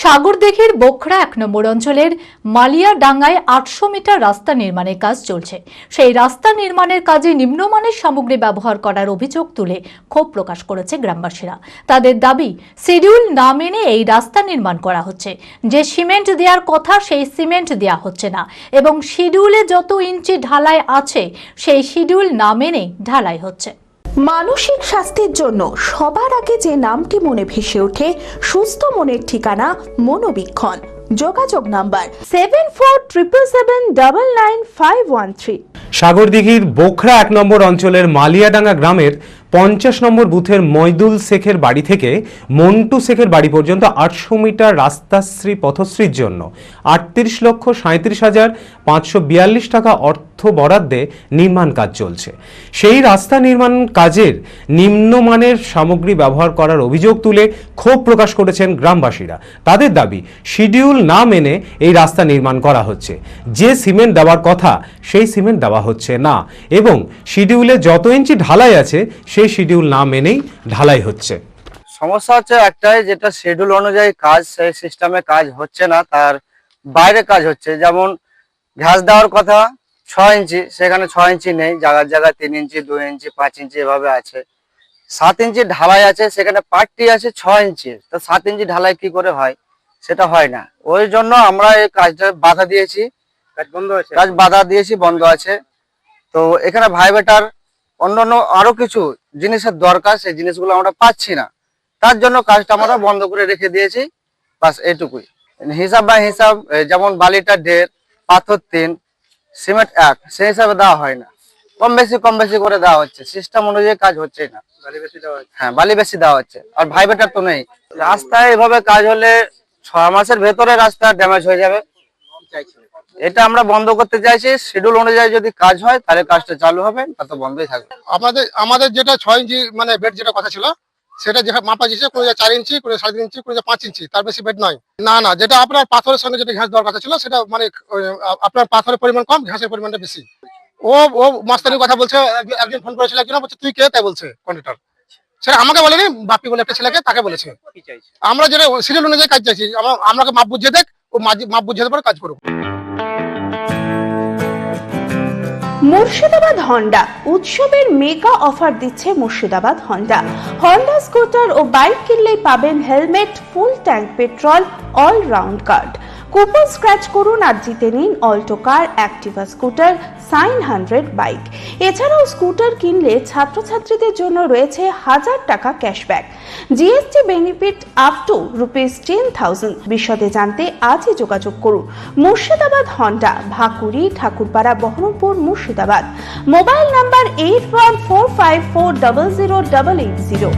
সাগরদিঘির বোখরা ১ নম্বর অঞ্চলের মালিয়াডাঙ্গায় ৮০০ মিটার রাস্তা নির্মাণের কাজ চলছে। সেই রাস্তা নির্মাণের কাজে নিম্নমানের সামগ্রী ব্যবহার করার অভিযোগ তুলে ক্ষোভ প্রকাশ করেছে গ্রামবাসীরা। তাদের দাবি, শিডিউল না মেনে এই রাস্তা নির্মাণ করা হচ্ছে। যে সিমেন্ট দেওয়ার কথা সেই সিমেন্ট দেওয়া হচ্ছে না এবং শিডিউলে যত ইঞ্চি ঢালাই আছে সেই শিডিউল না মেনে ঢালাই হচ্ছে। মানসিক স্বাস্থ্যের জন্য সবার আগে যে নামটি মনে ভেসে ওঠে, সুস্থ মনের ঠিকানা মনোবীক্ষণ। যোগাযোগ নাম্বার 7477799513। সাগরদিঘির বোখরা ১ নম্বর অঞ্চলের মালিয়াডাঙ্গা গ্রামের ৫০ নম্বর বুথের মইদুল শেখের বাড়ি থেকে মন্টু শেখের বাড়ি পর্যন্ত ৮০০ মিটার রাস্তাশ্রী পথশ্রীর জন্য ৩৮,৩৭,৫৪২ টাকা অর্থ বরাদ্দে নির্মাণ কাজ চলছে। সেই রাস্তা নির্মাণ কাজের নিম্নমানের সামগ্রী ব্যবহার করার অভিযোগ তুলে ক্ষোভ প্রকাশ করেছেন গ্রামবাসীরা। তাদের দাবি, শিডিউল না মেনে এই রাস্তা নির্মাণ করা হচ্ছে। যে সিমেন্ট দেওয়ার কথা সেই সিমেন্ট দেওয়া হচ্ছে না এবং শিডিউলে যত ইঞ্চি ঢালাই আছে সেই শিডিউল না মেনেই ঢালাই হচ্ছে। সমস্যা হচ্ছে একটাই, যেটা শিডিউল অনুযায়ী কাজ সেই সিস্টেমে কাজ হচ্ছে না, তার বাইরে কাজ হচ্ছে। যেমন ঘাস দেওয়ার কথা ৬ ইঞ্চি, সেখানে ৬ ইঞ্চি নেই, জায়গায় জায়গায় ৩ ইঞ্চি ২ ইঞ্চি ৫ ইঞ্চি এভাবে আছে। ৭ ইঞ্চি ঢালাই আছে, সেখানে পাটটি আছে ৬ ইঞ্চি, তো ৭ ইঞ্চি ঢালাই কি করে হয়? সেটা হয় না। ওই জন্য আমরা এই কাজটা বাধা দিয়েছি, কাজ বাধা দিয়েছি, বন্ধ আছে। তো এখানে ভাইবেটার অন্যান্য আরো কিছু জিনিসের দরকার, সেই জিনিসগুলো আমরা পাচ্ছি না, তার জন্য কাজটা আমরা বন্ধ করে রেখে দিয়েছি। বাস এটুকুই। হিসাব বাই হিসাব, যেমন বালিটা ১.৫, পাথর ৩, সিমেন্ট ১, সেই হিসাবে দেওয়া হয় না, কম বেশি করে দেওয়া হচ্ছে। সিস্টেম অনুযায়ী কাজ হচ্ছে না। হ্যাঁ, বালি বেশি দেওয়া হচ্ছে, আর ভাইবেটার তো নেই। রাস্তায় এভাবে কাজ হলে ৬ মাসের ভেতরে রাস্তা ড্যামেজ হয়ে যাবে। এটা আমরা বন্ধ করতে চাইছি। শিডিউল অনুযায়ী যদি কাজ হয় তাহলে কাজটা চালু হবে, তা তো বন্ধই থাকবে। আমাদের যেটা ৬ ইঞ্চি মানে বেড যেটা কথা ছিল, সেটা যেটা মাপা যাচ্ছে, কোনো ৪ ইঞ্চি, কোনো ৩.৫ ইঞ্চি, কোনো ৫ ইঞ্চি, তার বেশি বেড নয়। না, যেটা আপনার পাথরের সঙ্গে যেটা ঘাস দেওয়ার কথা ছিল, সেটা মানে আপনার পাথরের পরিমাণ কম, ঘাসের পরিমাণটা বেশি। ও মাস্টারির কথা বলছে। একদিন ফোন করেছিল কিনা, বলছে তুই কে, তাই বলছে কন্ট্রাক্টর। সেটা আমাকে বলেনি, বাপি বলে একটা ছেলেকে, তাকে বলেছে। আমরা যেটা শিডিউল অনুযায়ী কাজ চাইছি, আমাকে মাপ বুঝিয়ে দেখ, ও মাপ বুঝিয়ে দেওয়ার কাজ করুক। মুর্শিদাবাদ হন্ডা উৎসবের মেগা অফার দিচ্ছে মুর্শিদাবাদ হন্ডা। হন্ডা স্কুটার ও বাইক কিনলেই পাবেন helmet, full tank petrol, all round card. Coupon scratch করুন আর জিতে নিন Alto car, Activa scooter, Shine 100 bike. এছাড়াও স্কুটার কিনলে ছাত্রছাত্রীদের জন্য রয়েছে 1000 টাকা cashback, GST benefit up to ₹10,000। বিশদে জানতে আজই যোগাযোগ করুন। Murshidabad Honda, Bhakuri, Thakurpara, Baharampur, Murshidabad. Mobile number 8145400880।